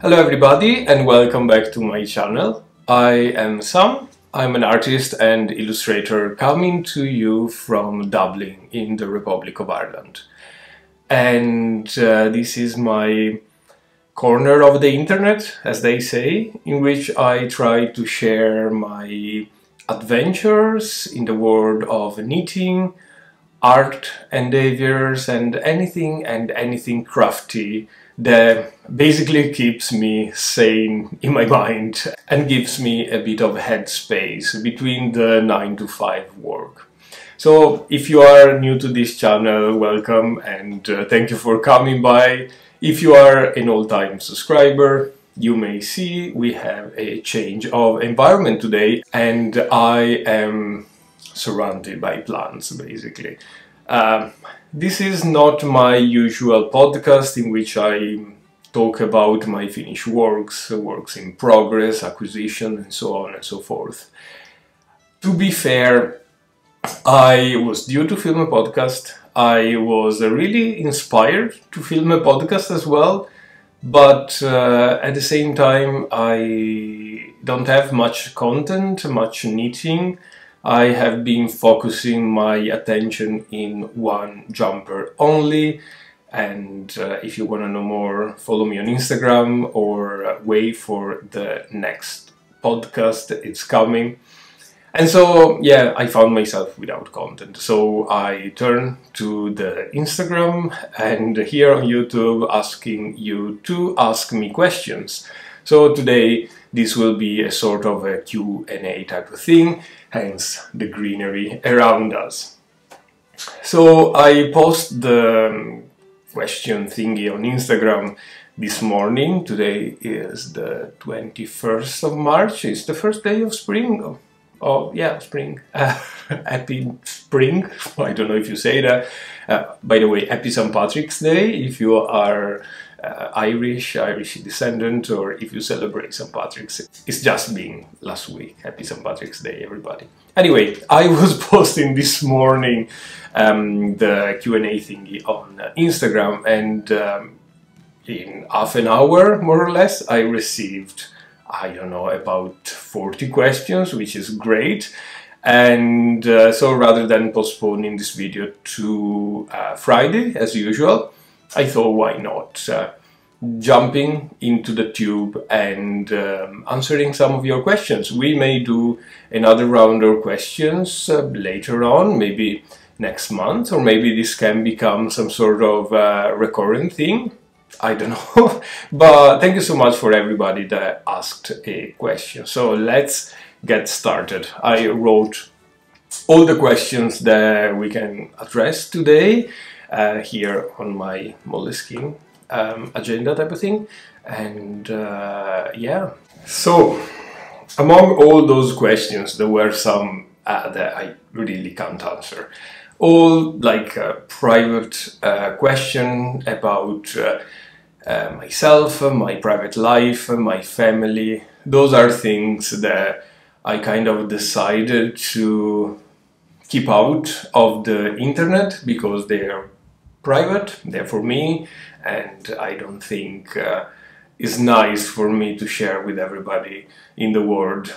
Hello everybody and welcome back to my channel. I am Sam. I'm an artist and illustrator coming to you from Dublin in the Republic of Ireland. And this is my corner of the internet, as they say, in which I try to share my adventures in the world of knitting, art endeavors and anything crafty that basically keeps me sane in my mind and gives me a bit of headspace between the 9 to 5 work. So if you are new to this channel, welcome and thank you for coming by. If you are an old-time subscriber, you may see we have a change of environment today and I am surrounded by plants basically. This is not my usual podcast in which I talk about my finished works, works in progress, acquisition and so on and so forth. To be fair, I was due to film a podcast. I was really inspired to film a podcast as well, but at the same time I don't have much content, much knitting. I have been focusing my attention in one jumper only, and if you want to know more, follow me on Instagram or wait for the next podcast, it's coming. And so, yeah, I found myself without content, so I turned to the Instagram and here on YouTube asking you to ask me questions. So today this will be a sort of a Q&A type of thing, hence the greenery around us. So I post the question thingy on Instagram this morning. Today is the 21st of March, it's the first day of spring. Oh yeah, spring. Happy spring. I don't know if you say that. By the way, happy St. Patrick's Day if you are Irish descendant, or if you celebrate St. Patrick's. It's just been last week. Happy St. Patrick's Day, everybody. Anyway, I was posting this morning the Q&A thingy on Instagram, and in half an hour, more or less, I received, I don't know, about 40 questions, which is great. And so rather than postponing this video to Friday, as usual, I thought, why not jumping into the tube and answering some of your questions. We may do another round of questions later on, maybe next month, or maybe this can become some sort of recurrent thing. I don't know. But thank you so much for everybody that asked a question. So let's get started. I wrote all the questions that we can address today here on my Moleskine agenda type of thing, and yeah. So among all those questions there were some that I really can't answer. All like private question about myself, my private life, my family. Those are things that I kind of decided to keep out of the internet because they are private, they're for me, and I don't think it's nice for me to share with everybody in the world.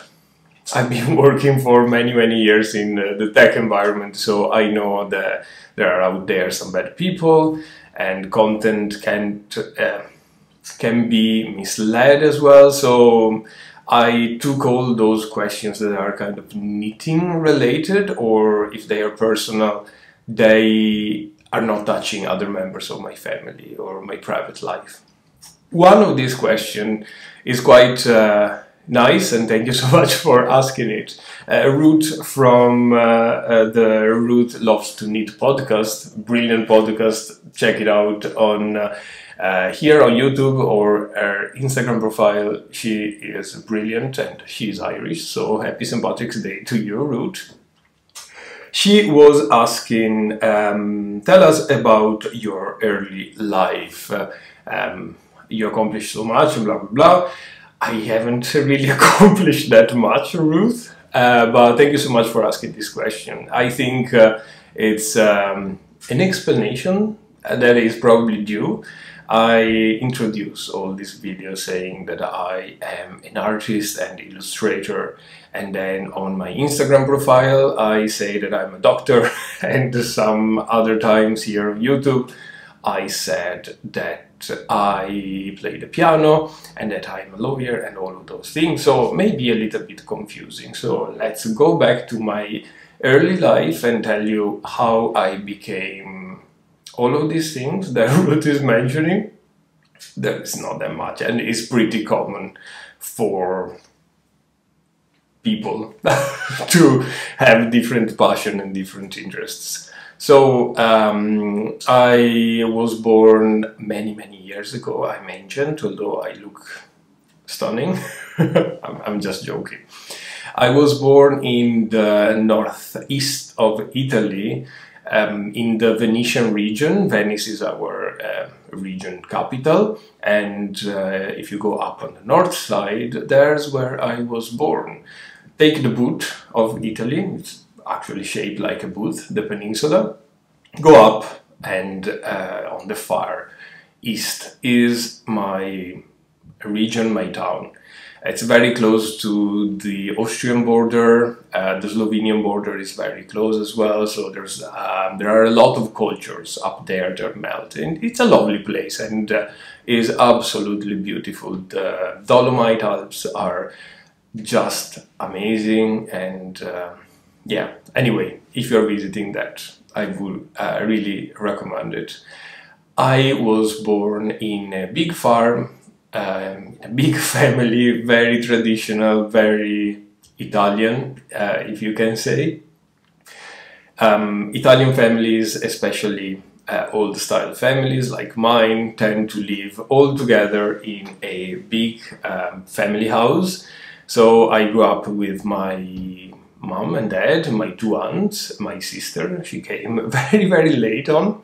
I've been working for many years in the tech environment, so I know that there are out there some bad people and content can be misled as well. So I took all those questions that are kind of knitting related, or if they are personal, they are not touching other members of my family or my private life. One of these questions is quite nice, and thank you so much for asking it. Ruth from the Ruth Loves to Knit podcast, brilliant podcast, check it out on here on YouTube or her Instagram profile. She is brilliant and she's Irish, so happy St. Patrick's Day to you, Ruth. She was asking, tell us about your early life. You accomplished so much, blah blah blah. I haven't really accomplished that much, Ruth, but thank you so much for asking this question. I think it's an explanation that is probably due. I introduce all these videos saying that I am an artist and illustrator, and then on my Instagram profile I say that I'm a doctor, and some other times here on YouTube I said that I play the piano and that I'm a lawyer and all of those things, so maybe a little bit confusing. So let's go back to my early life and tell you how I became all of these things that Ruth is mentioning. There is not that much, and it's pretty common for people to have different passion and different interests. So I was born many years ago, I mentioned, although I look stunning. I'm just joking. I was born in the northeast of Italy, in the Venetian region. Venice is our region capital, and if you go up on the north side, there's where I was born. Take the boot of Italy, it's actually shaped like a boot, the peninsula. Go up, and on the far east is my region, my town. It's very close to the Austrian border, the Slovenian border is very close as well, so there are a lot of cultures up there that melt, and it's a lovely place and is absolutely beautiful. The Dolomite Alps are just amazing, and yeah, anyway, if you're visiting that, I would really recommend it. I was born in a big farm, a big family, very traditional, very Italian, if you can say. Italian families, especially old style families like mine, tend to live all together in a big family house. So I grew up with my mom and dad, my two aunts, my sister, she came very late on,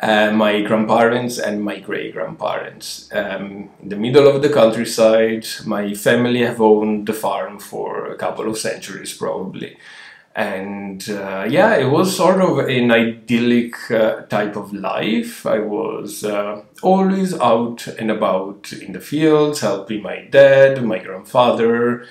my grandparents and my great-grandparents. In the middle of the countryside, my family have owned the farm for a couple of centuries probably. And yeah, it was sort of an idyllic type of life. I was always out and about in the fields, helping my dad, my grandfather.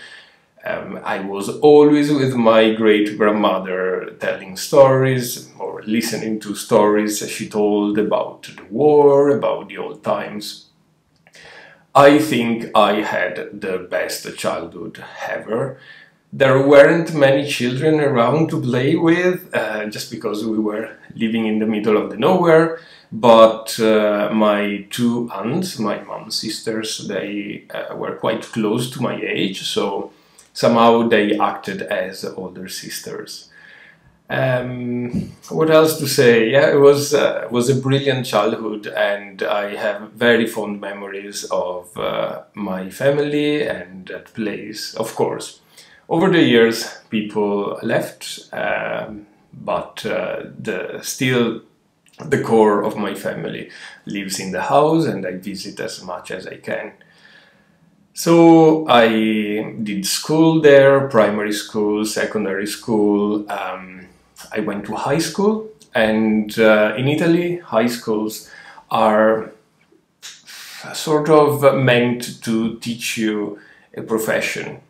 I was always with my great-grandmother telling stories or listening to stories she told about the war, about the old times. I think I had the best childhood ever. There weren't many children around to play with, just because we were living in the middle of the nowhere, but my two aunts, my mom's sisters, they were quite close to my age, so somehow they acted as older sisters. What else to say? Yeah, it was a brilliant childhood, and I have very fond memories of my family and that place, of course. Over the years, people left, but still the core of my family lives in the house, and I visit as much as I can. So I did school there, primary school, secondary school. I went to high school, and in Italy, high schools are sort of meant to teach you a profession.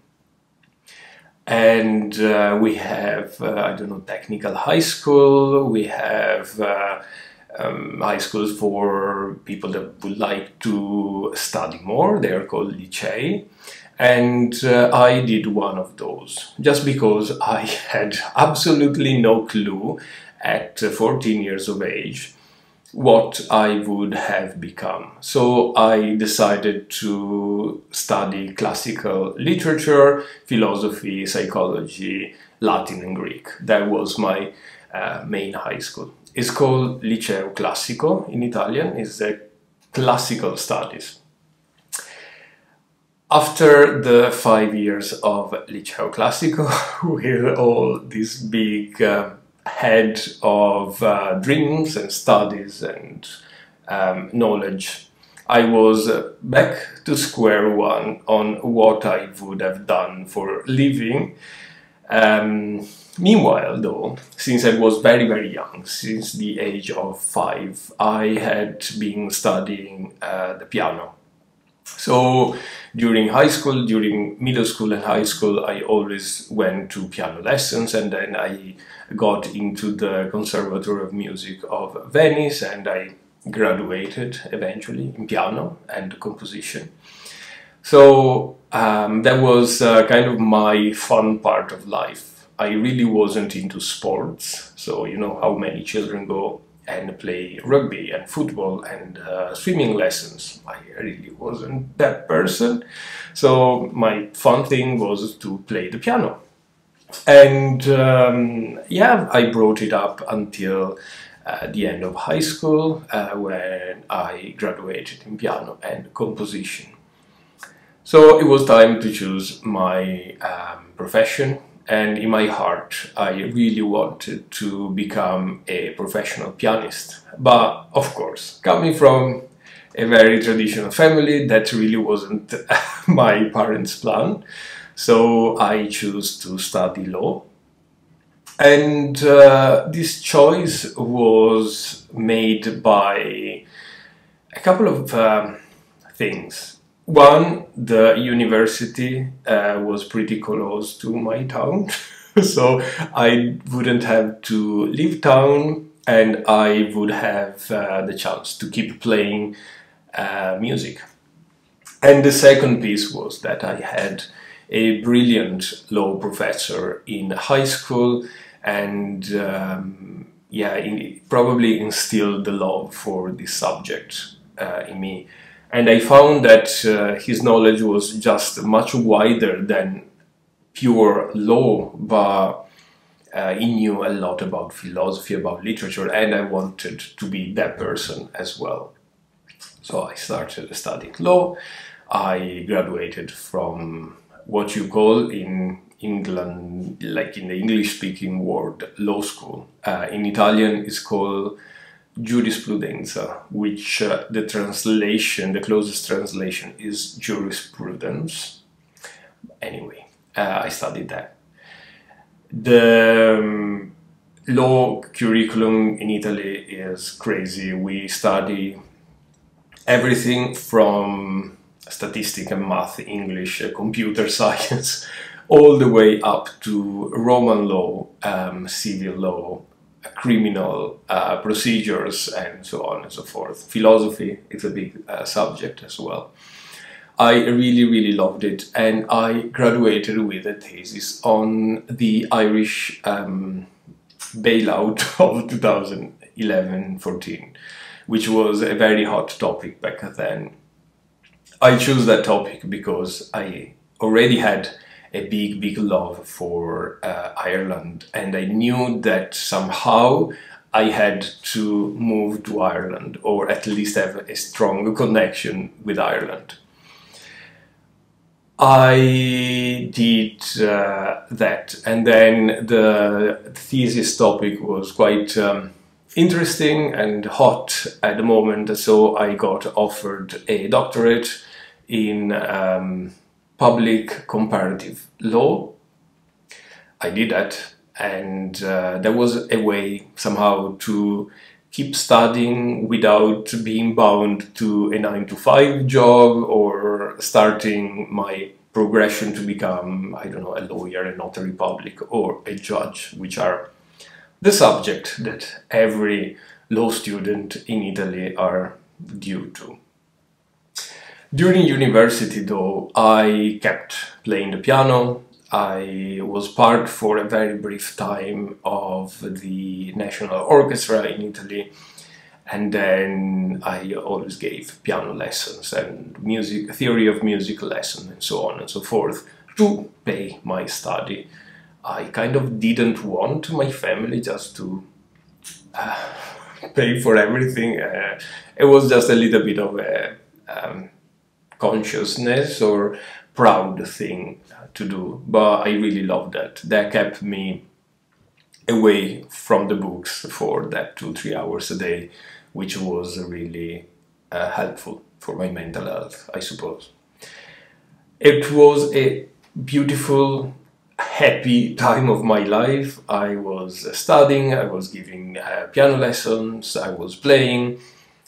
And we have, I don't know, technical high school, we have high schools for people that would like to study more, they are called licei. And I did one of those, just because I had absolutely no clue at 14 years of age what I would have become. So I decided to study classical literature, philosophy, psychology, Latin and Greek. That was my main high school. It's called Liceo Classico in Italian, it's the classical studies. After the 5 years of Liceo Classico, with all this big head of dreams and studies and knowledge, I was back to square one on what I would have done for a living. Meanwhile, though, since I was very, very young, since the age of 5, I had been studying the piano. So during high school, during middle school and high school, I always went to piano lessons, and then I got into the Conservatory of Music of Venice, and I graduated eventually in piano and composition. So that was kind of my fun part of life. I really wasn't into sports, so you know how many children go and play rugby and football and swimming lessons. I really wasn't that person. So my fun thing was to play the piano. And yeah, I brought it up until the end of high school when I graduated in piano and composition. So it was time to choose my profession, and in my heart I really wanted to become a professional pianist. But of course, coming from a very traditional family, that really wasn't my parents' plan. So I chose to study law. And this choice was made by a couple of things. One, the university was pretty close to my town, so I wouldn't have to leave town, and I would have the chance to keep playing music. And the second piece was that I had a brilliant law professor in high school, and yeah, probably instilled the love for this subject in me. And I found that his knowledge was just much wider than pure law, but he knew a lot about philosophy, about literature, and I wanted to be that person as well. So I started studying law. I graduated from what you call in England, like in the English-speaking world, law school. In Italian, it's called Jurisprudenza, which the translation, the closest translation is jurisprudence. Anyway, I studied that. The law curriculum in Italy is crazy. We study everything from statistics and math, English, computer science, all the way up to Roman law, civil law, criminal procedures, and so on and so forth. Philosophy is a big subject as well. I really, really loved it, and I graduated with a thesis on the Irish bailout of 2011-14, which was a very hot topic back then. I chose that topic because I already had a big, big love for Ireland, and I knew that somehow I had to move to Ireland, or at least have a strong connection with Ireland. I did that, and then the thesis topic was quite interesting and hot at the moment, so I got offered a doctorate in public comparative law. I did that, and there was a way somehow to keep studying without being bound to a 9-to-5 job or starting my progression to become, I don't know, a lawyer, a notary public, or a judge, which are the subject that every law student in Italy are due to. During university, though, I kept playing the piano. I was part for a very brief time of the National Orchestra in Italy, and then I always gave piano lessons and music, theory of music lessons, and so on and so forth to pay my study. I kind of didn't want my family just to pay for everything. It was just a little bit of a consciousness or proud thing to do, but I really loved that. That kept me away from the books for that 2-3 hours a day, which was really helpful for my mental health, I suppose. It was a beautiful, happy time of my life. I was studying, I was giving piano lessons, I was playing,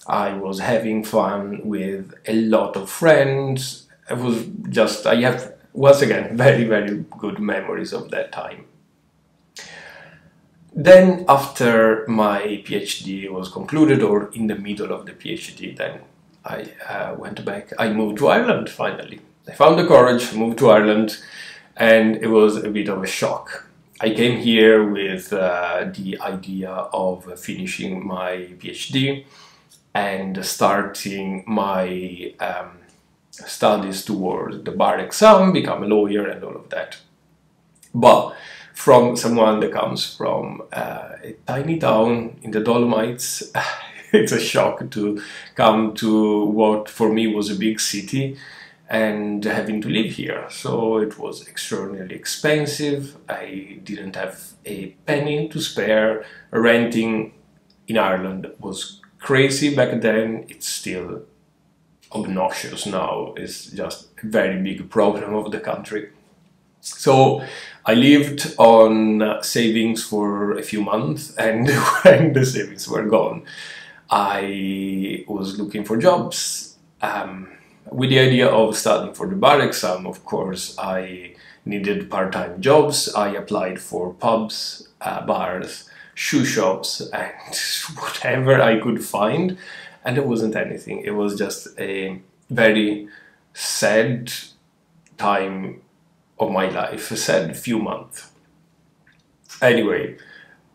I was having fun with a lot of friends. It was just, I have, once again, very, very good memories of that time. Then after my PhD was concluded, or in the middle of the PhD, then I went back. I moved to Ireland finally. I found the courage, moved to Ireland, and it was a bit of a shock. I came here with the idea of finishing my PhD and starting my studies towards the bar exam, become a lawyer and all of that. But from someone that comes from a tiny town in the Dolomites, it's a shock to come to what for me was a big city and having to live here. So it was extraordinarily expensive. I didn't have a penny to spare. Renting in Ireland was crazy back then. It's still obnoxious now. It's just a very big problem of the country. So I lived on savings for a few months, and when the savings were gone, I was looking for jobs. With the idea of studying for the bar exam, of course, I needed part-time jobs. I applied for pubs, bars, shoe shops, and whatever I could find, and there wasn't anything. It was just a very sad time of my life, a sad few months. Anyway,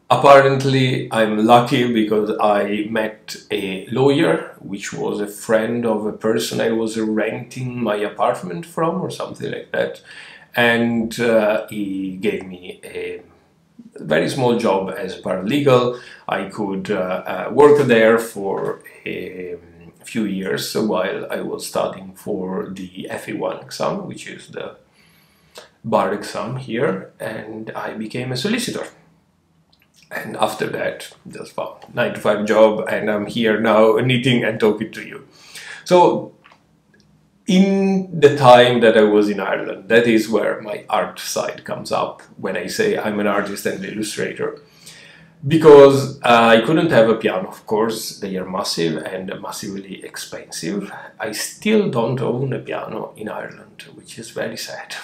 apparently I'm lucky because I met a lawyer, which was a friend of a person I was renting my apartment from or something like that, and he gave me a very small job as a paralegal. I could work there for a few years while I was studying for the FA1 exam, which is the bar exam here, and I became a solicitor. And after that, just found 9-to-5 job, and I'm here now knitting and talking to you. So in the time that I was in Ireland, that is where my art side comes up when I say I'm an artist and illustrator. Because I couldn't have a piano, of course, they are massive and massively expensive. I still don't own a piano in Ireland, which is very sad.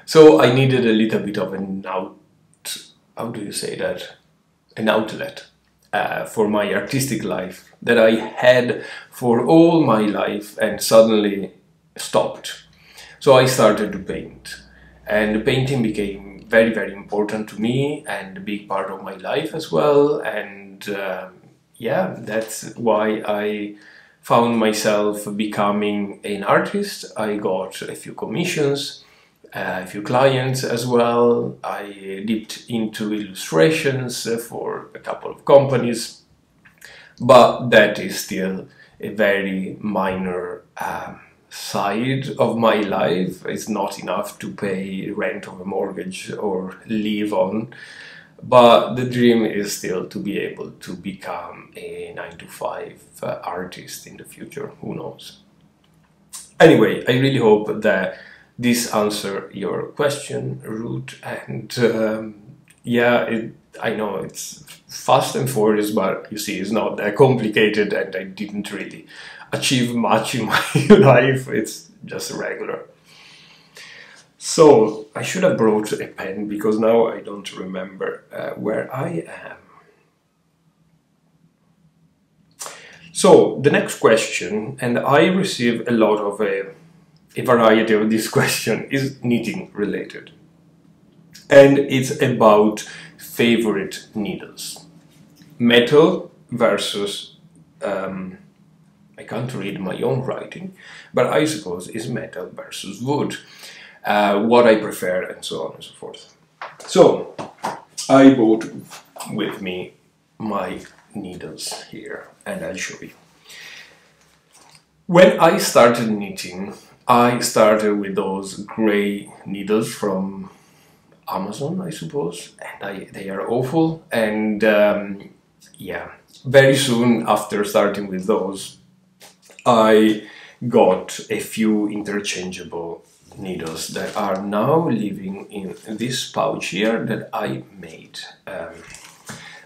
So I needed a little bit of an how do you say that? An outlet for my artistic life that I had for all my life and suddenly stopped. So I started to paint, and painting became very, very important to me and a big part of my life as well. And yeah, that's why I found myself becoming an artist. I got a few commissions, a few clients as well. I dipped into illustrations for a couple of companies, but that is still a very minor side of my life. It's not enough to pay rent of a mortgage or live on, but the dream is still to be able to become a 9-to-5 artist in the future. Who knows? Anyway, I really hope that this answers your question, Ruth, and yeah, I know it's fast and furious, but you see, it's not that complicated, and I didn't really achieve much in my life. It's just regular. So I should have brought a pen because now I don't remember where I am. So the next question, and I receive a lot of a variety of this question, is knitting related, and it's about favorite needles. Metal versus I can't read my own writing, but I suppose is metal versus wood, what I prefer, and so on and so forth. So I brought with me my needles here, and I'll show you. When I started knitting, I started with those gray needles from Amazon, I suppose, and they are awful. And yeah, very soon after starting with those, I got a few interchangeable needles that are now living in this pouch here that I made.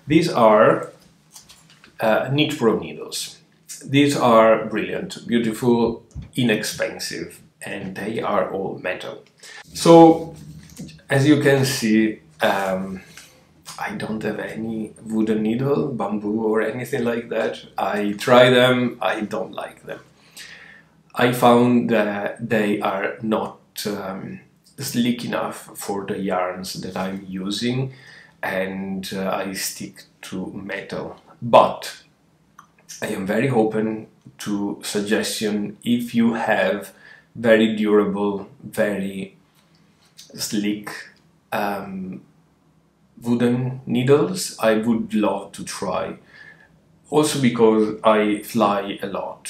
These are Knit Pro needles. These are brilliant, beautiful, inexpensive, and they are all metal. So, as you can see, I don't have any wooden needle, bamboo or anything like that. I try them, I don't like them. I found that they are not sleek enough for the yarns that I'm using, and I stick to metal. But I am very open to suggestion if you have very durable, very sleek wooden needles. I would love to try. Also because I fly a lot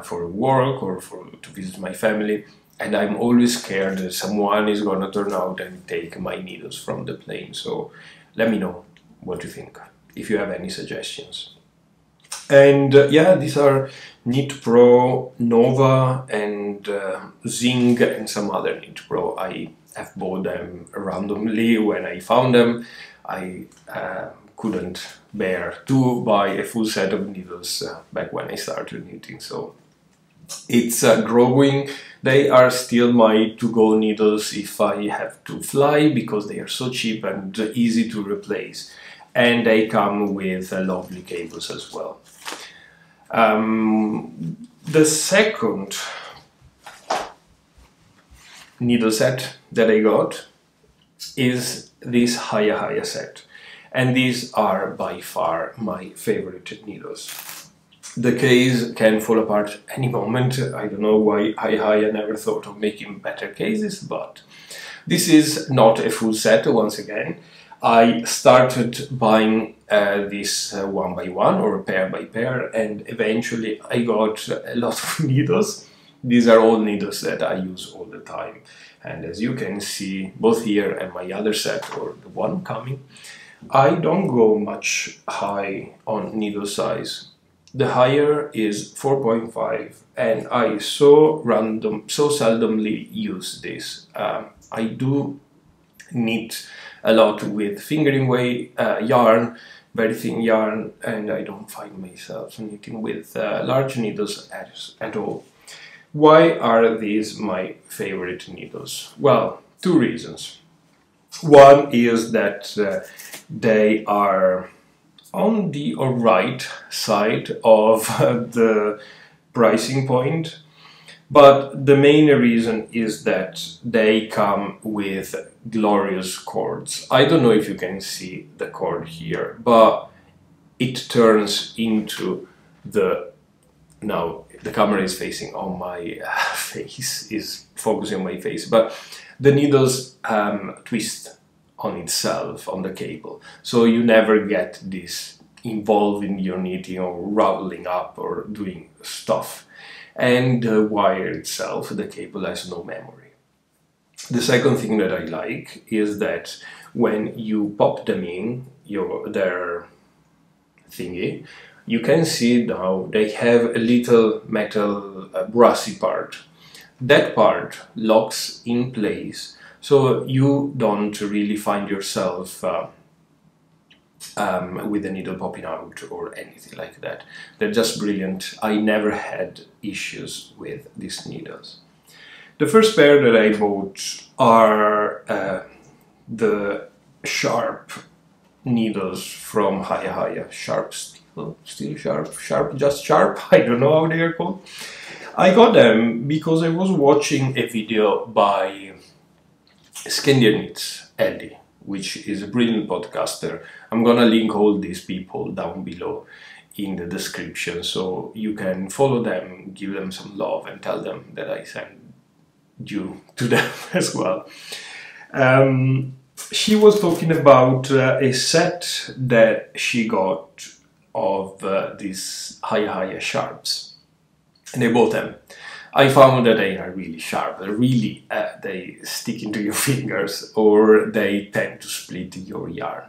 for work or to visit my family, and I'm always scared that someone is gonna turn out and take my needles from the plane. So let me know what you think, if you have any suggestions. And yeah, these are Knit Pro, Nova, and Zing, and some other Knit Pro. I have bought them randomly when I found them. I couldn't bear to buy a full set of needles back when I started knitting, so it's growing. They are still my to-go needles if I have to fly, because they are so cheap and easy to replace, and they come with lovely cables as well. The second needle set that I got is this Haya set, and these are by far my favorite needles. The case can fall apart any moment. I don't know why Haya never thought of making better cases, but this is not a full set. Once again, I started buying this one by one or pair by pair, and eventually I got a lot of needles. These are all needles that I use all the time, and as you can see, both here and my other set, or the one coming, I don't go much high on needle size. The higher is 4.5, and I so seldomly use this. I do knit a lot with fingering weight yarn, very thin yarn, and I don't find myself knitting with large needles at all. Why are these my favorite needles? Well, two reasons. One is that they are on the right side of the pricing point, but the main reason is that they come with glorious cords. I don't know if you can see the cord here, but it turns into now the camera is facing on my face, is focusing on my face, but the needles twist on itself on the cable, so you never get this involved in your knitting or raveling up or doing stuff. And the wire itself, the cable, has no memory. The second thing that I like is that when you pop them in their thingy, you can see now they have a little metal brassy part. That part locks in place, so you don't really find yourself with the needle popping out or anything like that. They're just brilliant. I never had issues with these needles. The first pair that I bought are the sharp needles from Haya. Sharp steel sharp, just sharp, I don't know how they are called. I got them because I was watching a video by Scandinavs Ellie, which is a brilliant podcaster. I'm gonna link all these people down below in the description, so you can follow them, give them some love, and tell them that I sent you to them as well. She was talking about a set that she got of these Haya sharps, and I bought them. I found that they are really sharp, really they stick into your fingers, or they tend to split your yarn.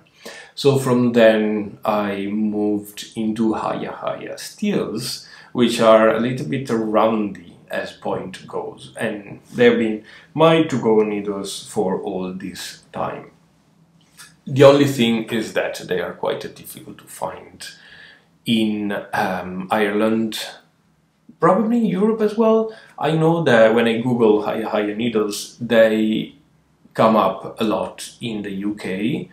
So from then I moved into Haya steels, which are a little bit roundy as point goes, and they've been my to-go needles for all this time. The only thing is that they are quite difficult to find in Ireland, probably in Europe as well. I know that when I Google Haya needles, they come up a lot in the UK,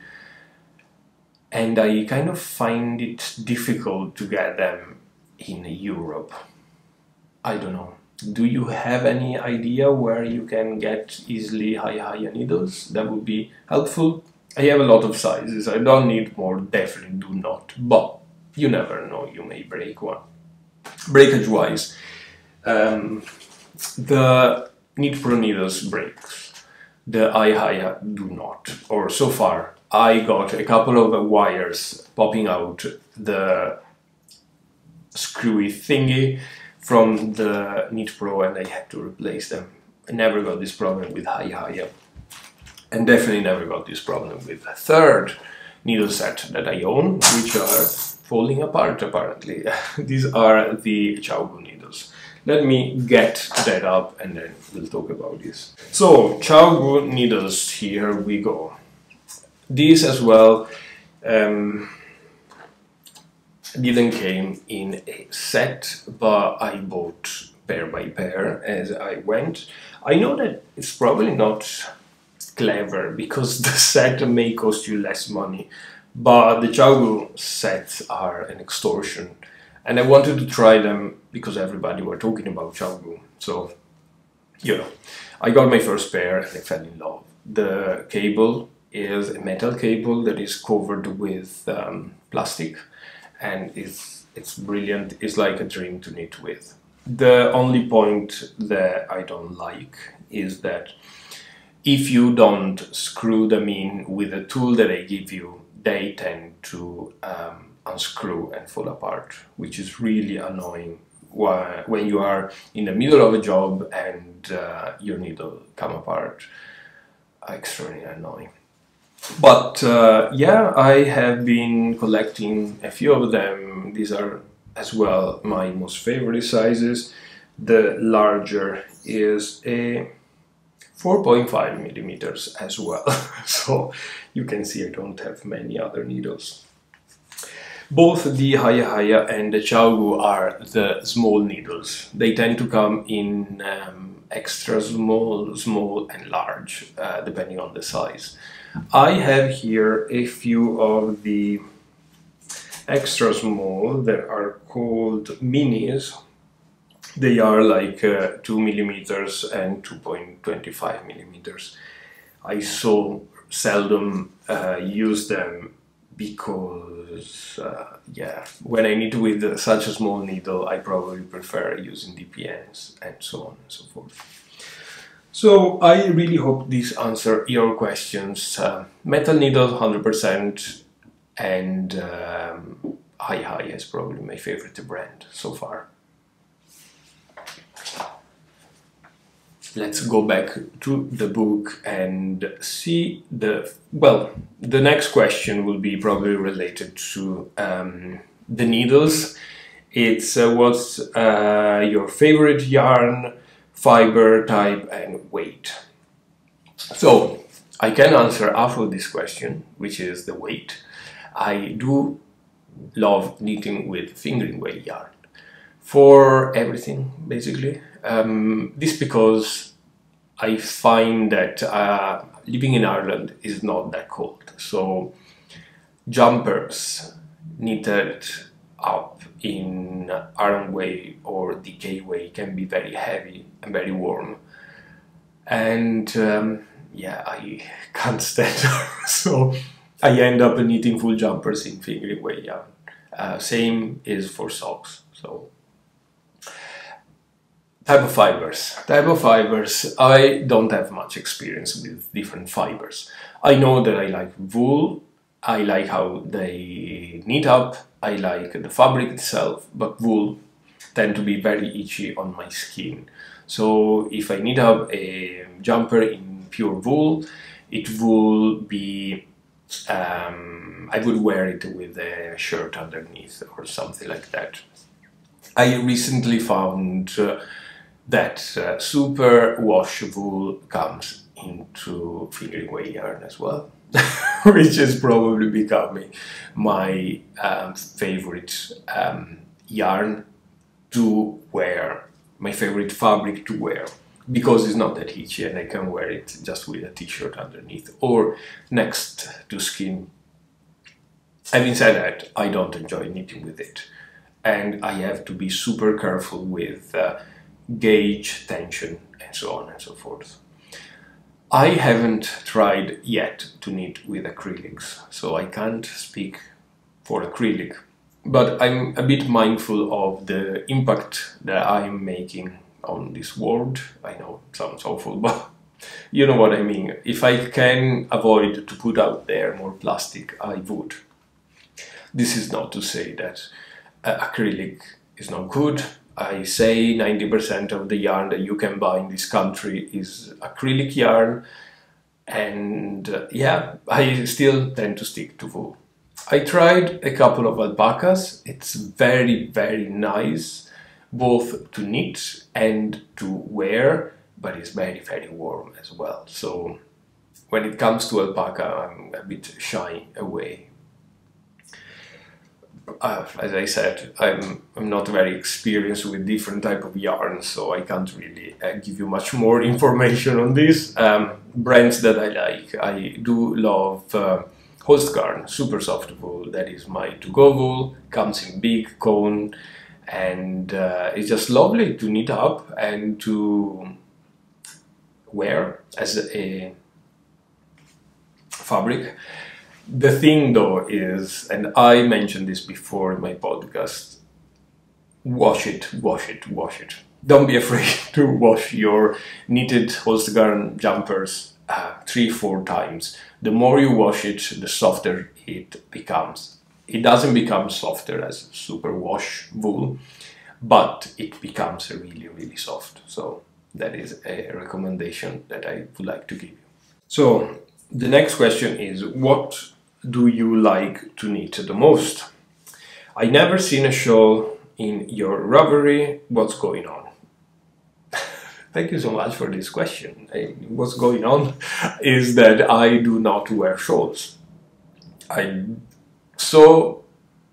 and I kind of find it difficult to get them in Europe. I don't know. Do you have any idea where you can get easily Haya needles? That would be helpful. I have a lot of sizes. I don't need more, definitely do not. But you never know, you may break one. Breakage-wise, the Knit-Pro needles breaks. The Haya do not. Or so far, I got a couple of wires popping out the screwy thingy from the Knit-Pro, and I had to replace them. I never got this problem with Haya, and definitely never got this problem with the third needle set that I own, which are falling apart apparently. These are the Chaugu needles. Let me get that up and then we'll talk about this. So, Chaugu needles, here we go. These as well didn't came in a set, but I bought pair by pair as I went. I know that it's probably not clever because the set may cost you less money, but the Chaugu sets are an extortion, and I wanted to try them because everybody were talking about Chaugu. So, you know, I got my first pair and I fell in love. The cable is a metal cable that is covered with plastic, and it's brilliant. It's like a dream to knit with. The only point that I don't like is that if you don't screw them in with the tool that I give you, they tend to unscrew and fall apart, which is really annoying when you are in the middle of a job and your needle come apart. Extremely annoying. But yeah, I have been collecting a few of them. These are as well my most favorite sizes. The larger is a 4.5 millimeters as well. So you can see I don't have many other needles. Both the Haya and the Chaugu are the small needles. They tend to come in extra small, small and large, depending on the size. I have here a few of the extra small that are called minis. They are like 2 millimeters and 2.25 millimeters. I so seldom use them because, yeah, when I knit with such a small needle, I probably prefer using DPNs and so on and so forth. So I really hope this answers your questions. Metal needle 100%, and Haya is probably my favorite brand so far. Let's go back to the book and see the next question will be probably related to the needles. It's what's your favorite yarn, fiber type and weight. So I can answer half of this question, which is the weight. I do love knitting with fingering weight yarn for everything basically. This because I find that living in Ireland is not that cold, so jumpers knitted up in Aran way or DK way can be very heavy and very warm, and yeah, I can't stand them. So I end up knitting full jumpers in fingering weight yarn. Same is for socks. So type of fibers. I don't have much experience with different fibers. I know that I like wool, I like how they knit up, I like the fabric itself, but wool tend to be very itchy on my skin. So if I knit up a jumper in pure wool, it will be, I would wear it with a shirt underneath or something like that. I recently found that super wash wool comes into fingering weight yarn as well, which is probably becoming my favorite yarn to wear, my favorite fabric to wear, because it's not that itchy and I can wear it just with a t-shirt underneath or next to skin. Having said that, I don't enjoy knitting with it, and I have to be super careful with gauge, tension, and so on and so forth. I haven't tried yet to knit with acrylics, so I can't speak for acrylic, but I'm a bit mindful of the impact that I'm making on this world. I know it sounds awful, but you know what I mean. If I can avoid to put out there more plastic, I would. This is not to say that acrylic is not good. I say 90% of the yarn that you can buy in this country is acrylic yarn, and yeah, I still tend to stick to wool. I tried a couple of alpacas. It's very, very nice, both to knit and to wear, but it's very, very warm as well. So when it comes to alpaca, I'm a bit shy away. As I said, I'm not very experienced with different type of yarns, so I can't really give you much more information on this. Brands that I like, I do love Hostgard, super soft wool. That is my to-go wool, comes in big cone, and it's just lovely to knit up and to wear as a fabric. The thing though is, and I mentioned this before in my podcast, wash it, wash it, wash it. Don't be afraid to wash your knitted Hostgard jumpers 3-4 times. The more you wash it, the softer it becomes. It doesn't become softer as super wash wool, but it becomes really, really soft. So that is a recommendation that I would like to give you. So the next question is, what do you like to knit the most? I never seen a shawl in your rubbery. What's going on? Thank you so much for this question. What's going on is that I do not wear shawls. I so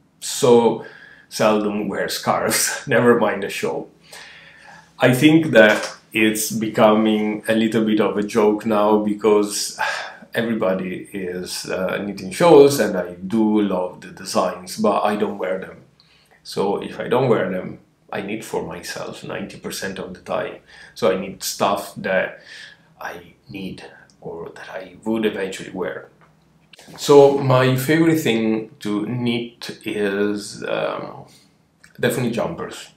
seldom wear scarves, never mind a shawl. I think that it's becoming a little bit of a joke now because everybody is knitting shawls, and I do love the designs, but I don't wear them. So if I don't wear them, I knit for myself 90% of the time. So I need stuff that I need or that I would eventually wear. So my favorite thing to knit is definitely jumpers.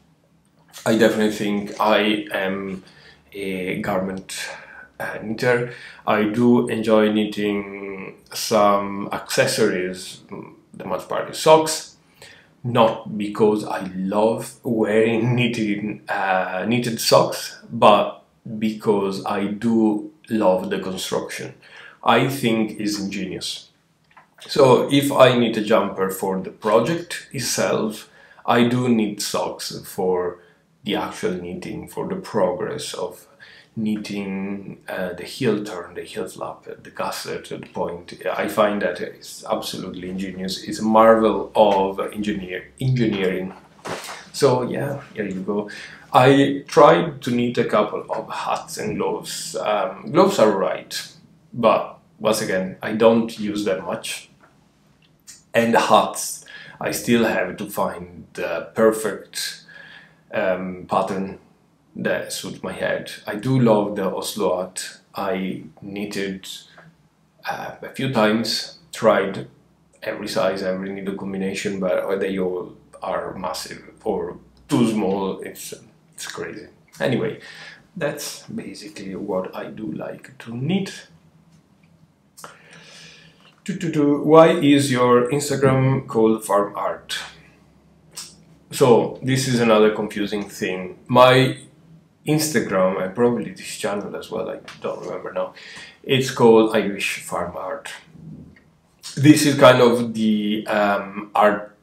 I definitely think I am a garment knitter. I do enjoy knitting some accessories, the most part is socks, not because I love wearing knitted socks, but because I do love the construction. I think it's ingenious. So if I knit a jumper for the project itself, I do knit socks for the actual knitting, for the progress of knitting the heel turn, the heel flap, the gusset, the point. I find that it's absolutely ingenious. It's a marvel of engineering. So yeah, here you go. I tried to knit a couple of hats and gloves. Gloves are right, but once again, I don't use that much. And the hats, I still have to find the perfect pattern that suits my head. I do love the Oslo hat. I knitted a few times, tried every size, every needle combination, but they all are massive or too small. It's crazy. Anyway, that's basically what I do like to knit. Why is your Instagram called Farm Art? So this is another confusing thing. My Instagram, and probably this channel as well, I don't remember now, it's called Irish Farm Art. This is kind of the art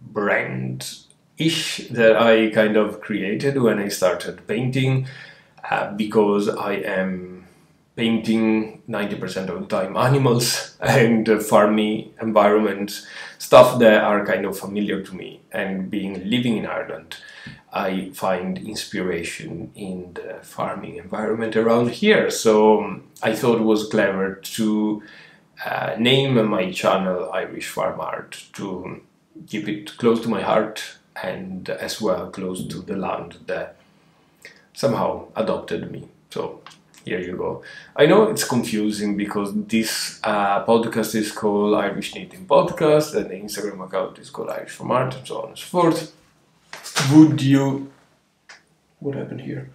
brand ish that I kind of created when I started painting, because I am painting 90% of the time animals and farmy environments, stuff that are kind of familiar to me. And living in Ireland, I find inspiration in the farming environment around here. So I thought it was clever to name my channel Irish Farm Art, to keep it close to my heart and as well close to the land that somehow adopted me. So here you go. I know it's confusing because this podcast is called Irish Knitting Podcast and the Instagram account is called Irish Farm Art and so on and so forth. What happened here?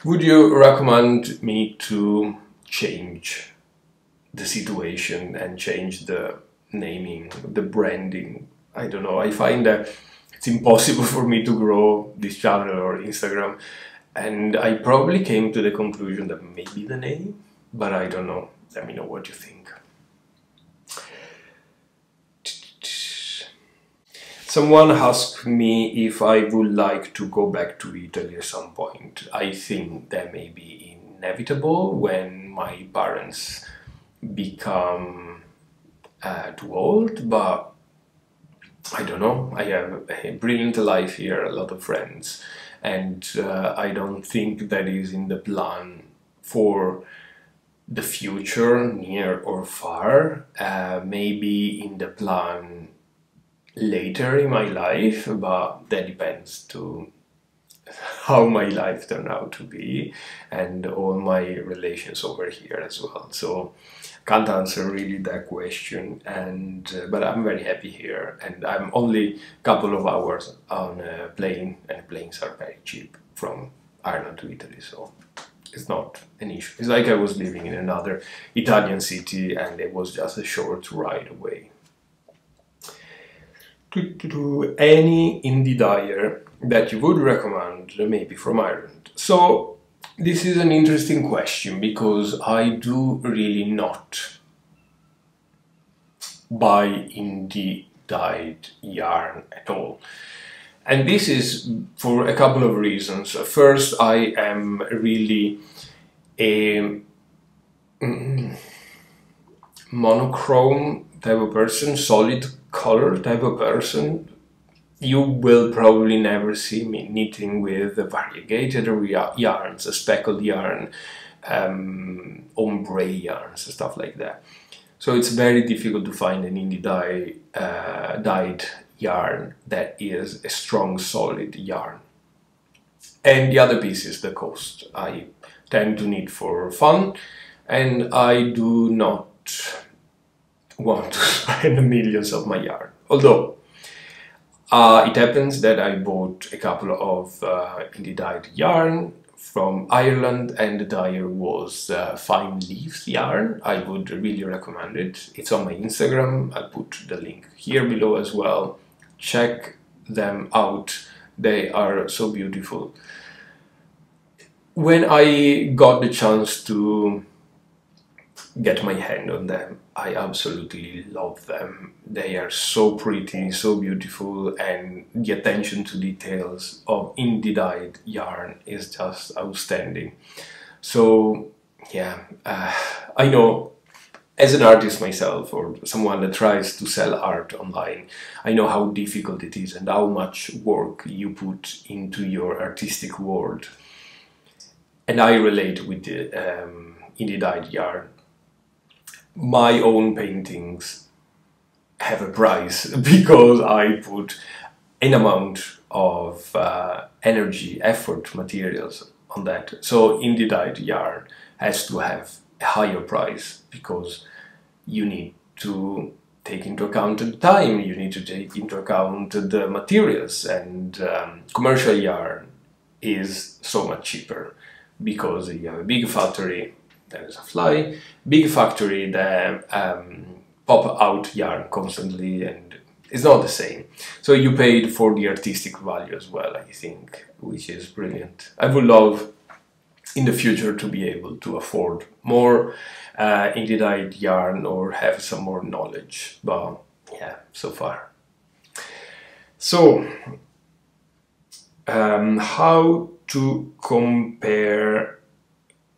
Would you recommend me to change the situation and change the naming, the branding? I don't know. I find that it's impossible for me to grow this channel or Instagram, and I probably came to the conclusion that maybe the name, but I don't know. Let me know what you think. Someone asked me if I would like to go back to Italy at some point. I think that may be inevitable when my parents become too old, but I don't know. I have a brilliant life here, a lot of friends, and I don't think that is in the plan for the future, near or far. Maybe in the plan later in my life, but that depends to how my life turned out to be and all my relations over here as well. So can't answer really that question, and but I'm very happy here, and I'm only a couple of hours on a plane, and planes are very cheap from Ireland to Italy, so it's not an issue. It's like I was living in another Italian city and it was just a short ride away. Any indie dyer that you would recommend, maybe from Ireland? So this is an interesting question because I do really not buy indie dyed yarn at all. And this is for a couple of reasons. First, I am really a monochrome type of person, solid color type of person. You will probably never see me knitting with variegated yarns, a speckled yarn, ombre yarns, stuff like that. So it's very difficult to find an indie dyed yarn that is a strong, solid yarn. And the other piece is the cost. I tend to knit for fun, and I do not want to spend millions of my yarn. Although it happens that I bought a couple of indie dyed yarn from Ireland, and the dyer was Fine Leaves yarn. I would really recommend it. It's on my Instagram. I'll put the link here below as well. Check them out. They are so beautiful. When I got the chance to get my hand on them, I absolutely love them. They are so pretty, so beautiful, and the attention to details of indie dyed yarn is just outstanding. So yeah, I know as an artist myself, or someone that tries to sell art online, I know how difficult it is and how much work you put into your artistic world. And I relate with the indie dyed yarn. My own paintings have a price because I put an amount of energy, effort, materials on that. So indie dyed yarn has to have a higher price because you need to take into account the time, you need to take into account the materials, and commercial yarn is so much cheaper because you have a big factory. There is a fly, big factory that pop out yarn constantly, and it's not the same. So you paid for the artistic value as well, I think, which is brilliant. I would love in the future to be able to afford more indie dyed yarn or have some more knowledge, but yeah, so far. So How to compare...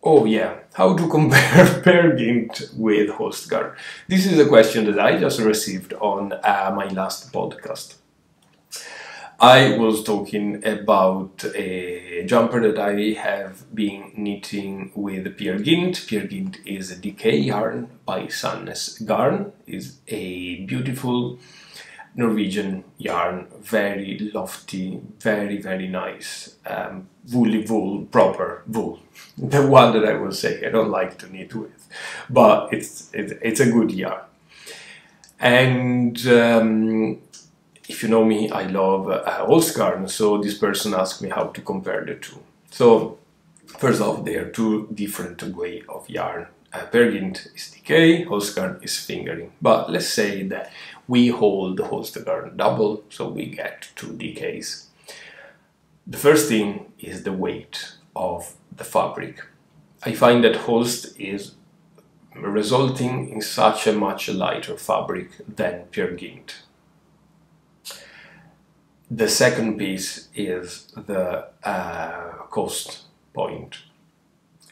Oh yeah, how to compare Pergint with Hostgard? This is a question that I just received on my last podcast. I was talking about a jumper that I have been knitting with Pergint. Pergint is a decay yarn by Sandnes Garn. It's a beautiful Norwegian yarn, very lofty, very nice, woolly wool, proper wool. The one that I will say I don't like to knit with, but it's a good yarn. And if you know me, I love Hostgard, so this person asked me how to compare the two. So first off, they are two different ways of yarn. Pergint is decay, Hostgard is fingering. But let's say that we hold the Hostgard double, so we get two decays. The first thing is the weight of the fabric. I find that Host is resulting in such a much lighter fabric than Pergint. The second piece is the cost point.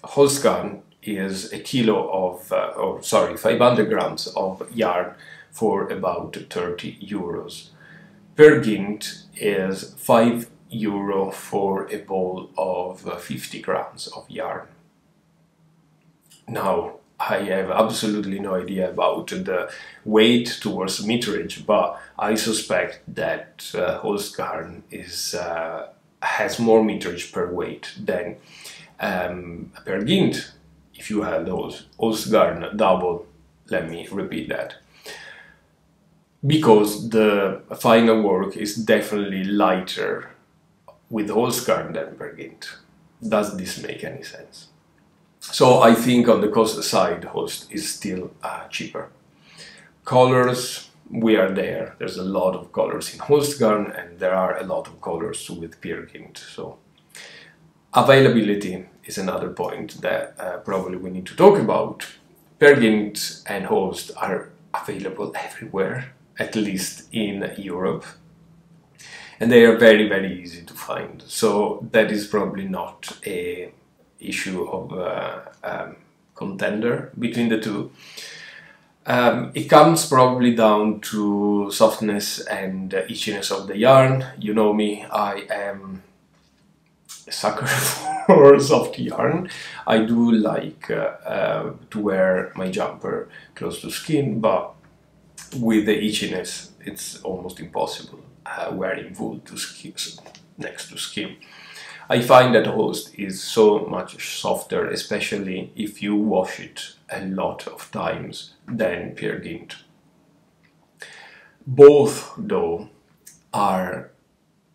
Hostgard is a kilo of, 500 grams of yarn for about 30 euros. Pergint is 5 euro for a ball of 50 grams of yarn. Now, I have absolutely no idea about the weight towards meterage, but I suspect that Hostgard has more meterage per weight than Pergint. If you have those Hostgard double, let me repeat that. Because the final work is definitely lighter with Hostgard than Pergint. Does this make any sense? So I think on the cost side, Host is still cheaper. Colors, we are there. There's a lot of colors in Hostgard and there are a lot of colors with Pergint. So availability is another point that probably we need to talk about. Pergint and Host are available everywhere, at least in Europe. And they are very easy to find. So that is probably not a issue of contender between the two. It comes probably down to softness and itchiness of the yarn. You know me, I am a sucker for soft yarn. I do like to wear my jumper close to skin, but with the itchiness it's almost impossible wearing wool to skin, next to skin. I find that Host is so much softer, especially if you wash it a lot of times, than Pergint. Both, though, are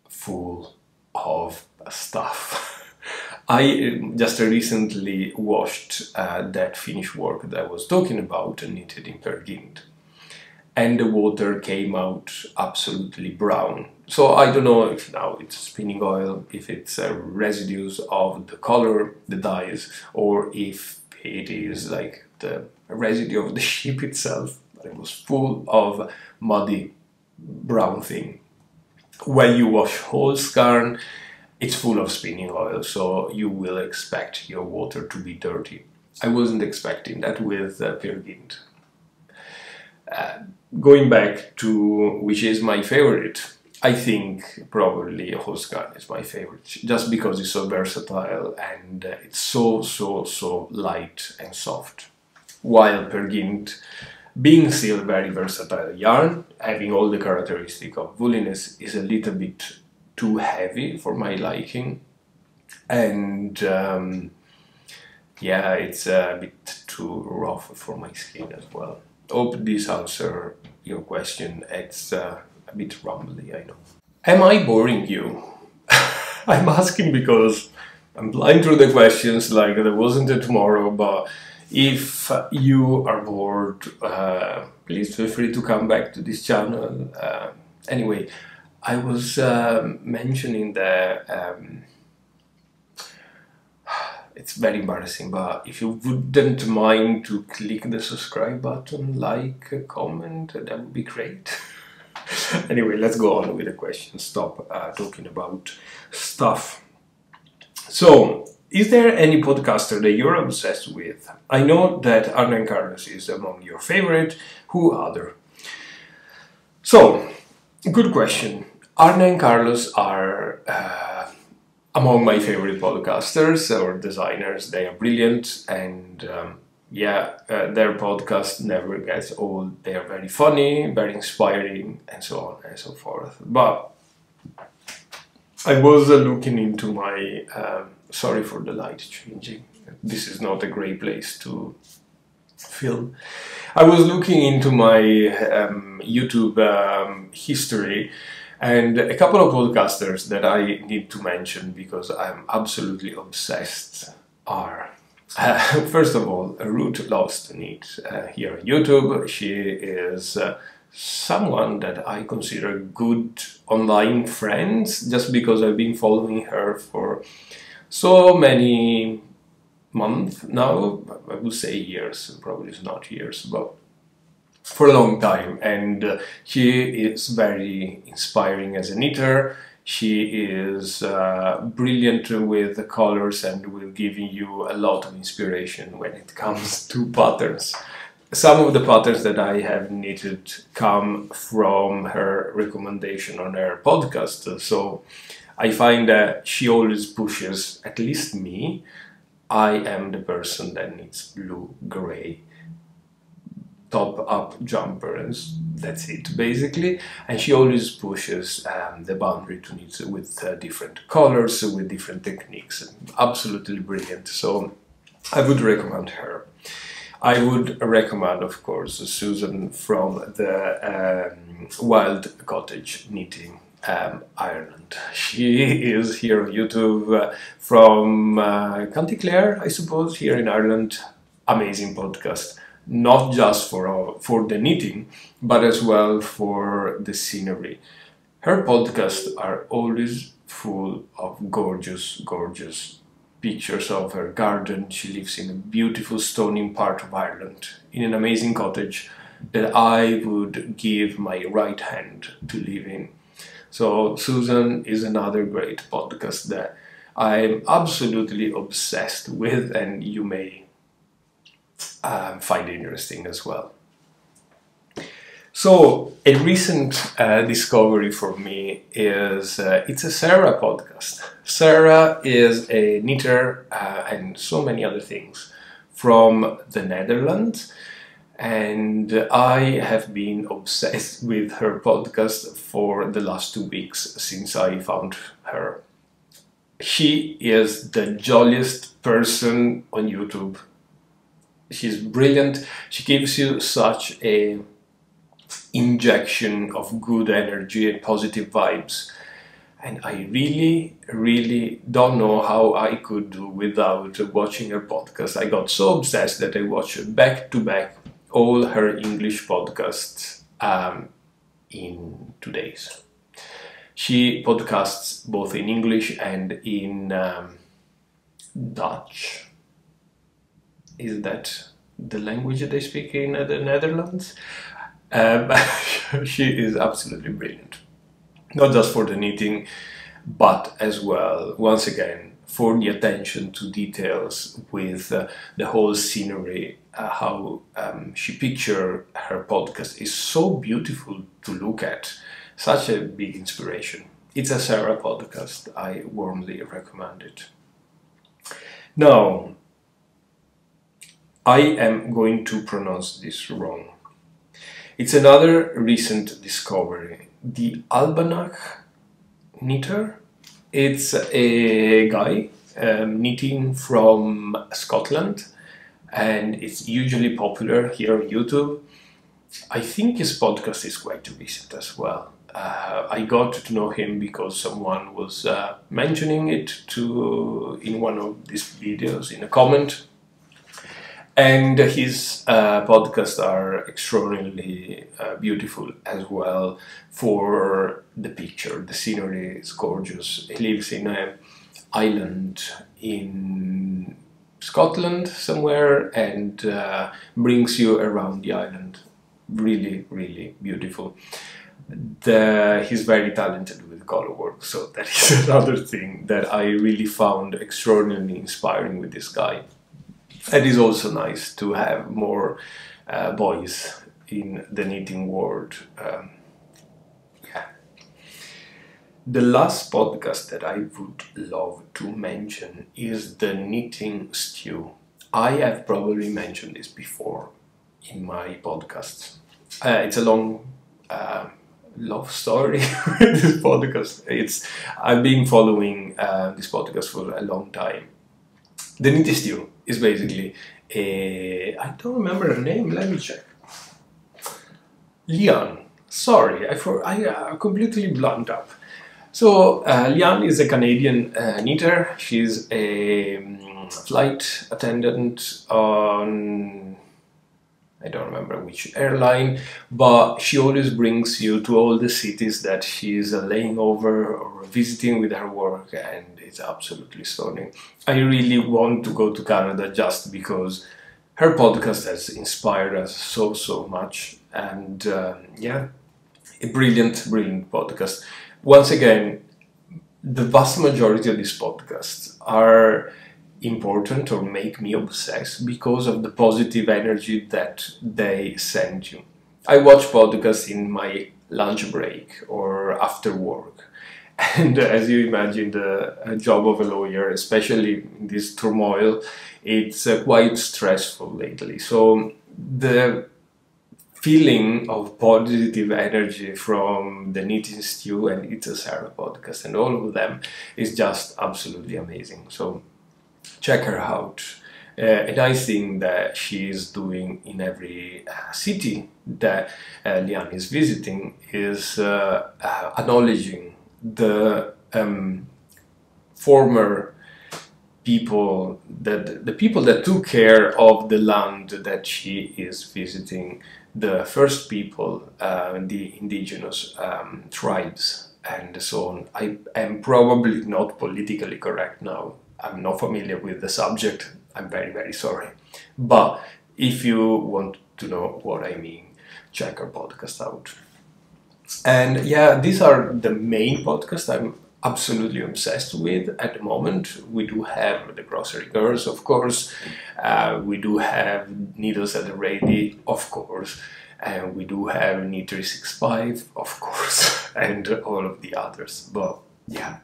full of stuff. I just recently washed that finished work that I was talking about and knitted in Pergint. And the water came out absolutely brown. So I don't know if now it's spinning oil, if it's residues of the color, the dyes, or if it is like the residue of the ship itself. But it was full of muddy brown thing. When you wash Hostgard, it's full of spinning oil, so you will expect your water to be dirty. I wasn't expecting that with Pergint. Going back to which is my favorite, I think probably Hostgard is my favorite, just because it's so versatile and it's so light and soft. While Pergint, being still very versatile yarn, having all the characteristic of wooliness, is a little bit too heavy for my liking, and yeah, it's a bit too rough for my skin as well. Hope this answers your question. It's a bit rumbly, I know. Am I boring you? I'm asking because I'm blind through the questions like there wasn't a tomorrow, but if you are bored, please feel free to come back to this channel. Anyway, I was mentioning that it's very embarrassing, but if you wouldn't mind to click the subscribe button, like, comment, that would be great. Anyway, let's go on with the question. Stop talking about stuff. So, is there any podcaster that you're obsessed with? I know that Arne and Carlos is among your favorite. Who other? So, good question. Arne and Carlos are among my favorite podcasters or designers. They are brilliant, and their podcast never gets old. They are very funny, very inspiring, and so on and so forth. But I was looking into my... sorry for the light changing. This is not a great place to film. I was looking into my YouTube history, and a couple of podcasters that I need to mention because I'm absolutely obsessed are first of all, Ruth Lost Neat here on YouTube. She is someone that I consider good online friends just because I've been following her for so many months now. I would say years, probably it's not years, but for a long time. And she is very inspiring as a knitter. She is brilliant with the colors and will give you a lot of inspiration when it comes to patterns. Some of the patterns that I have knitted come from her recommendation on her podcast. So I find that she always pushes, at least me. I am the person that needs blue, gray, top-up jumper, and that's it basically. And she always pushes the boundary to knit with different colors, with different techniques. Absolutely brilliant. So I would recommend her. I would recommend, of course, Susan from the Wild Cottage Knitting Ireland. She is here on YouTube from County Clare, I suppose, here in Ireland. Amazing podcast. Not just for the knitting, but as well for the scenery. Her podcasts are always full of gorgeous, gorgeous pictures of her garden. She lives in a beautiful stony part of Ireland, in an amazing cottage that I would give my right hand to live in. So Susan is another great podcast that I'm absolutely obsessed with, and you may find interesting as well. So a recent discovery for me is it's a Sarah podcast. Sarah is a knitter and so many other things from the Netherlands, and I have been obsessed with her podcast for the last 2 weeks since I found her. She is the jolliest person on YouTube. She's brilliant. She gives you such a injection of good energy and positive vibes. And I really, really don't know how I could do without watching her podcast. I got so obsessed that I watched back to back all her English podcasts in 2 days. She podcasts both in English and in Dutch. Is that the language that they speak in the Netherlands? She is absolutely brilliant. Not just for the knitting, but as well, once again, for the attention to details with the whole scenery. How she pictures her podcast is so beautiful to look at. Such a big inspiration. It's a Sarah podcast. I warmly recommend it. Now, I am going to pronounce this wrong. It's another recent discovery. The Albanach knitter. It's a guy knitting from Scotland, and it's usually popular here on YouTube. I think his podcast is quite recent as well. I got to know him because someone was mentioning it in one of these videos in a comment. And his podcasts are extraordinarily beautiful as well for the picture. The scenery is gorgeous. He lives in an island in Scotland somewhere and brings you around the island. Really, really beautiful. He's very talented with color work, so that is another thing that I really found extraordinarily inspiring with this guy. It is also nice to have more boys in the knitting world. Yeah. The last podcast that I would love to mention is the knitting stew. I have probably mentioned this before in my podcasts. It's a long love story with this podcast. I've been following this podcast for a long time. The knitting stew is basically I don't remember her name. Let me check. Lian. Sorry, I completely blanked up. So Lian is a Canadian knitter. She's a flight attendant on, I don't remember which airline, but she always brings you to all the cities that she's laying over or visiting with her work, and it's absolutely stunning. I really want to go to Canada just because her podcast has inspired us so much, and yeah, a brilliant podcast. Once again, the vast majority of these podcasts are important or make me obsessed because of the positive energy that they send you. I watch podcasts in my lunch break or after work, and as you imagine, the job of a lawyer, especially in this turmoil, it's quite stressful lately. So the feeling of positive energy from the Knitting Stew and It's a Sarah podcast and all of them is just absolutely amazing. So check her out. A nice thing that she is doing in every city that Lian is visiting is acknowledging the former people, the people that took care of the land that she is visiting, the first people, the indigenous tribes and so on. I am probably not politically correct now. I'm not familiar with the subject. I'm very sorry. But if you want to know what I mean, check our podcast out. And yeah, these are the main podcasts I'm absolutely obsessed with at the moment. We do have the Grocery Girls, of course. We do have Needles at the Ready, of course. And we do have Knit 365, of course, and all of the others. But yeah,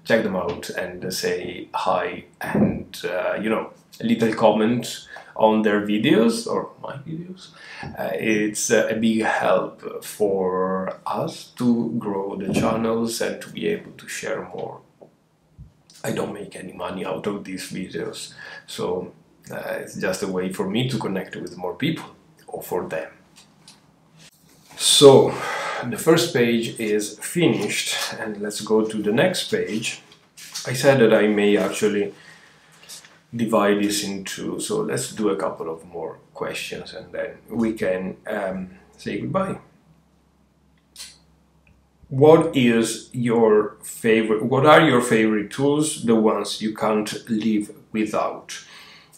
check them out and say hi and, you know, a little comment on their videos or my videos. It's a big help for us to grow the channels and to be able to share more. I don't make any money out of these videos, so it's just a way for me to connect with more people, or for them. So the first page is finished, and let's go to the next page. I said that I may actually divide this into, so let's do a couple of more questions and then we can say goodbye. What is your favorite, what are your favorite tools, the ones you can't live without?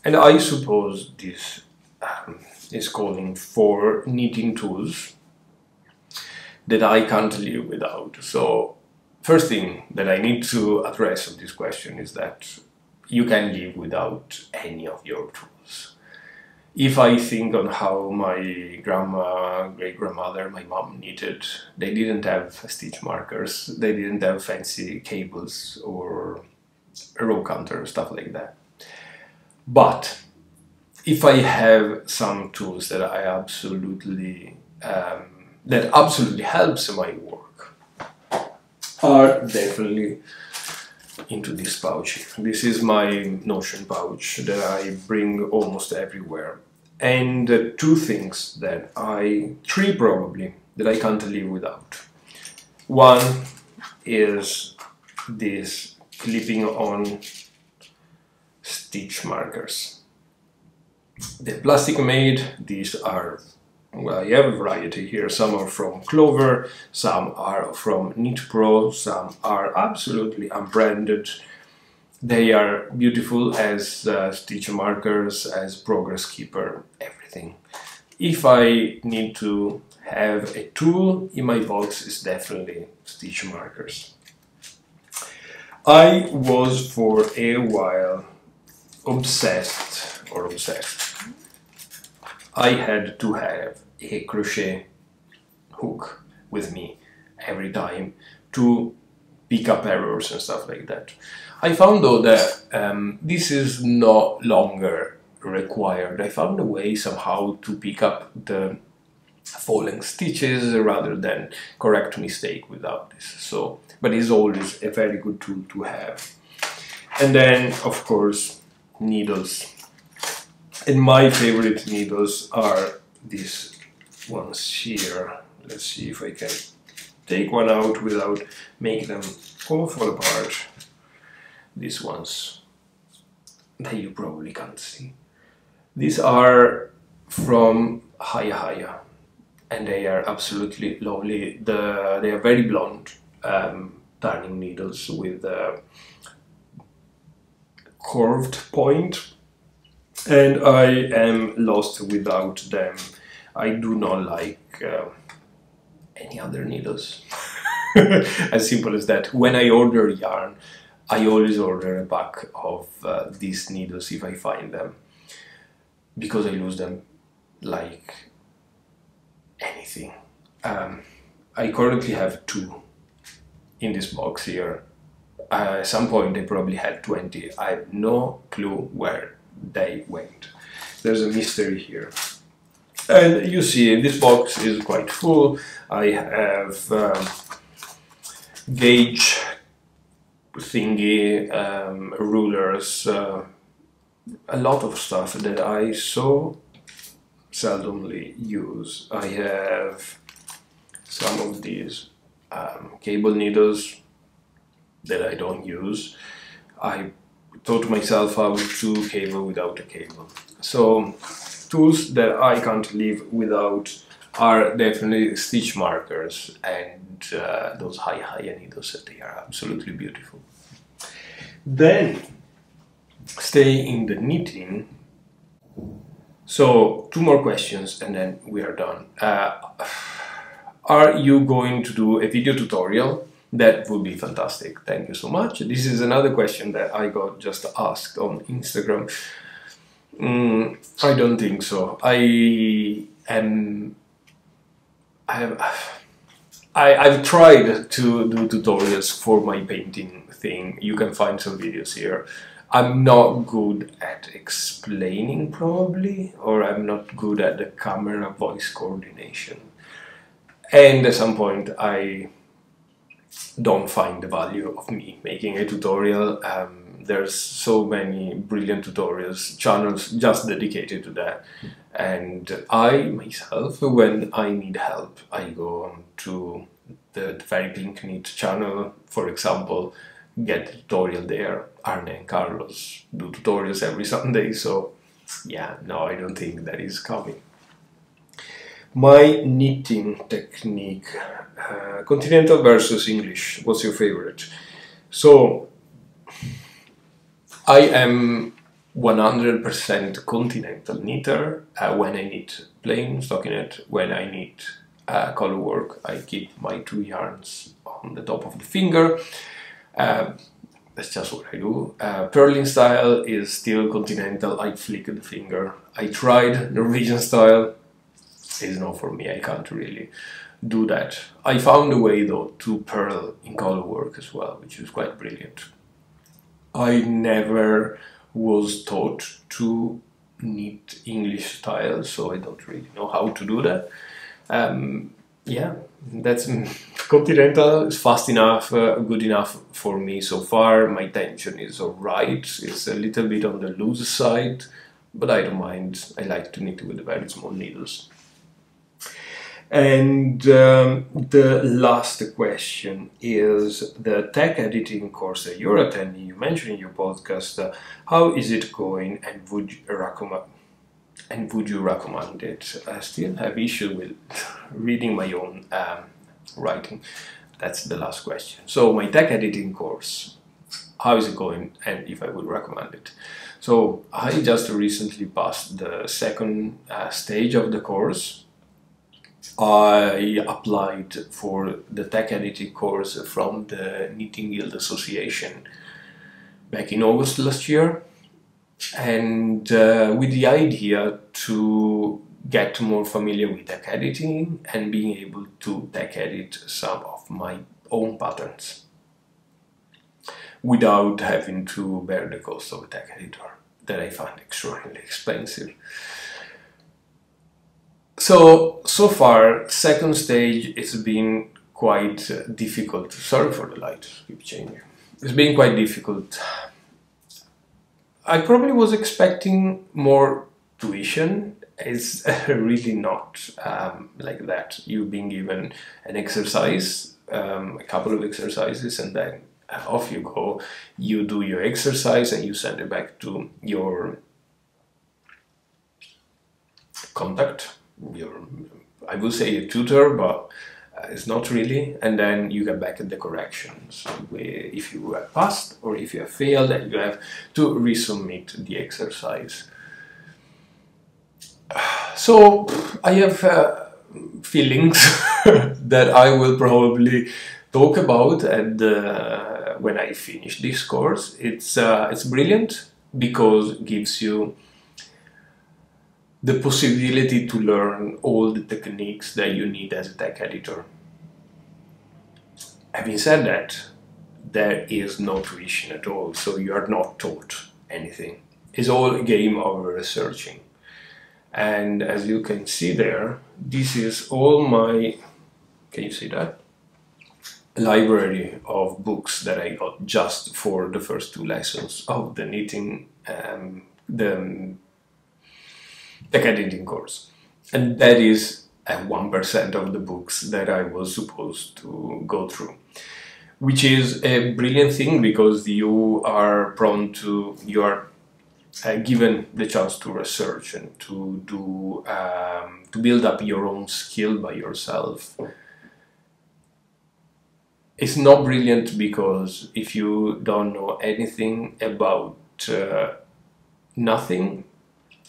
And I suppose this is calling for knitting tools that I can't live without. So first thing that I need to address on this question is that you can live without any of your tools. If I think on how my grandma, great-grandmother, my mom knitted, they didn't have stitch markers, they didn't have fancy cables or a row counter, stuff like that. But if I have some tools that I absolutely, that absolutely helps my work, are definitely into this pouch. This is my Notion pouch that I bring almost everywhere. And three probably, that I can't live without. One is this clipping on stitch markers. They're plastic made. These are, well, I have a variety here. Some are from Clover, some are from Knit Pro, some are absolutely unbranded. They are beautiful as stitch markers, as progress keeper, everything. If I need to have a tool in my box is definitely stitch markers. I was for a while obsessed. I had to have a crochet hook with me every time to pick up errors and stuff like that. I found though that this is no longer required. I found a way somehow to pick up the falling stitches rather than correct mistake without this. So, but it's always a very good tool to have. And then, of course, needles. And my favorite needles are these ones here. Let's see if I can take one out without making them all fall apart. These ones that you probably can't see. These are from Haya, and they are absolutely lovely. They are very blunt darning needles with a curved point, and I am lost without them. I do not like any other needles. As simple as that. When I order yarn, I always order a pack of these needles if I find them, because I lose them like anything. I currently have 2 in this box here. At some point I probably had 20. I have no clue where they went. There's a mystery here. And you see, this box is quite full. I have gauge thingy, rulers, a lot of stuff that I so seldomly use. I have some of these cable needles that I don't use. I taught myself how to cable without a cable. So tools that I can't live without are definitely stitch markers and those high needles. They are absolutely beautiful. Then stay in the knitting. So 2 more questions and then we are done. Are you going to do a video tutorial? That would be fantastic. Thank you so much. This is another question that I got just asked on Instagram. I don't think so. I've tried to do tutorials for my painting thing. You can find some videos here. I'm not good at explaining probably, or I'm not good at the camera voice coordination. And at some point I don't find the value of me making a tutorial. There's so many brilliant tutorials, channels just dedicated to that. And I myself, when I need help, I go on to the Very Pink Knit channel, for example, get a tutorial there. Arne and Carlos do tutorials every Sunday, so yeah, no, I don't think that is coming. My knitting technique, continental versus English, what's your favorite? So, I am 100% continental knitter when I knit plain stockinette. When I knit color work, I keep my 2 yarns on the top of the finger. That's just what I do. Purling style is still continental. I flick the finger. I tried Norwegian style. It's not for me. I can't really do that. I found a way though to purl in color work as well, which is quite brilliant. I never was taught to knit English style, so I don't really know how to do that. Yeah, that's continental is fast enough, good enough for me so far. My tension is alright, it's a little bit on the loose side, but I don't mind. I like to knit with very small needles. And the last question is the tech editing course that you're attending. You mentioned in your podcast, how is it going, and would you recommend it? I still have issue with reading my own writing. That's the last question. So my tech editing course, how is it going, and if I would recommend it? So I just recently passed the second stage of the course. I applied for the tech editing course from the Knitting Guild Association back in August last year, and with the idea to get more familiar with tech editing and being able to tech edit some of my own patterns without having to bear the cost of a tech editor that I find extraordinarily expensive. So far, second stage has been quite difficult. Sorry for the light, keep changing. It's been quite difficult. I probably was expecting more tuition. It's really not like that. You've been given an exercise, a couple of exercises, and then off you go. You do your exercise and you send it back to your contact. I would say a tutor, but it's not really, and then you get back at the corrections if you have passed or if you have failed, and you have to resubmit the exercise. So I have feelings that I will probably talk about when I finish this course. It's brilliant because it gives you the possibility to learn all the techniques that you need as a tech editor. Having said that, there is no tuition at all, so you are not taught anything. It's all a game of researching. And as you can see there, this is all my, can you see that? Library of books that I got just for the first 2 lessons of the knitting, the tech editing course, and that is 1% of the books that I was supposed to go through, which is a brilliant thing because you are given the chance to research and to do to build up your own skill by yourself. It's not brilliant because if you don't know anything about nothing,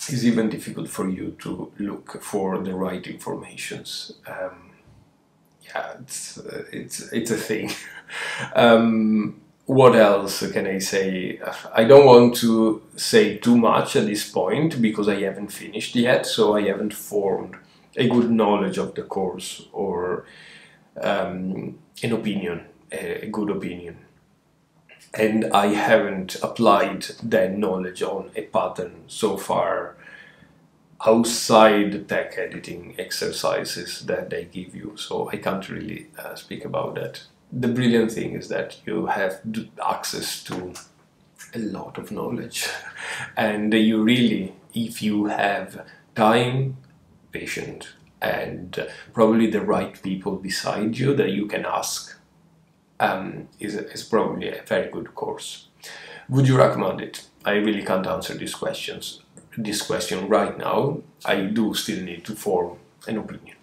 it's even difficult for you to look for the right informations. Yeah, it's a thing. What else can I say? I don't want to say too much at this point because I haven't finished yet, so I haven't formed a good knowledge of the course or an opinion, a good opinion. And I haven't applied that knowledge on a pattern so far outside the tech editing exercises that they give you, so I can't really speak about that. The brilliant thing is that you have access to a lot of knowledge, and you really, if you have time, patience, and probably the right people beside you that you can ask, is probably a very good course. Would you recommend it? I really can't answer this question right now. I do still need to form an opinion.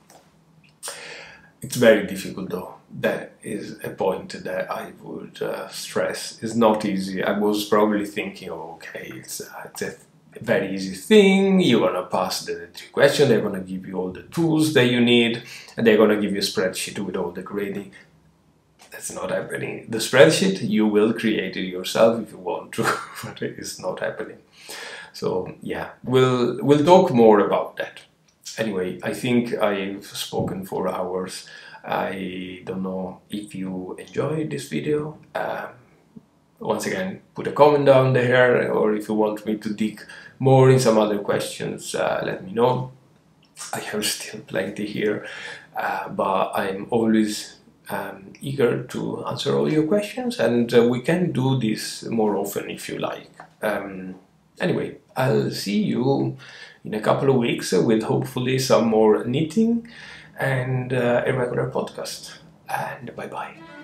It's very difficult though. That is a point that I would stress. It's not easy. I was probably thinking, oh, okay, it's a very easy thing. You're gonna pass the 3 questions. They're gonna give you all the tools that you need, and they're gonna give you a spreadsheet with all the grading. That's not happening. The spreadsheet, you will create it yourself if you want to, but it is not happening. So yeah, we'll talk more about that. Anyway, I think I've spoken for hours. I don't know if you enjoyed this video. Once again, put a comment down there, or if you want me to dig more in some other questions, let me know. I have still plenty here, but I'm always eager to answer all your questions, and we can do this more often if you like. Anyway, I'll see you in a couple of weeks with hopefully some more knitting and a regular podcast. And bye bye.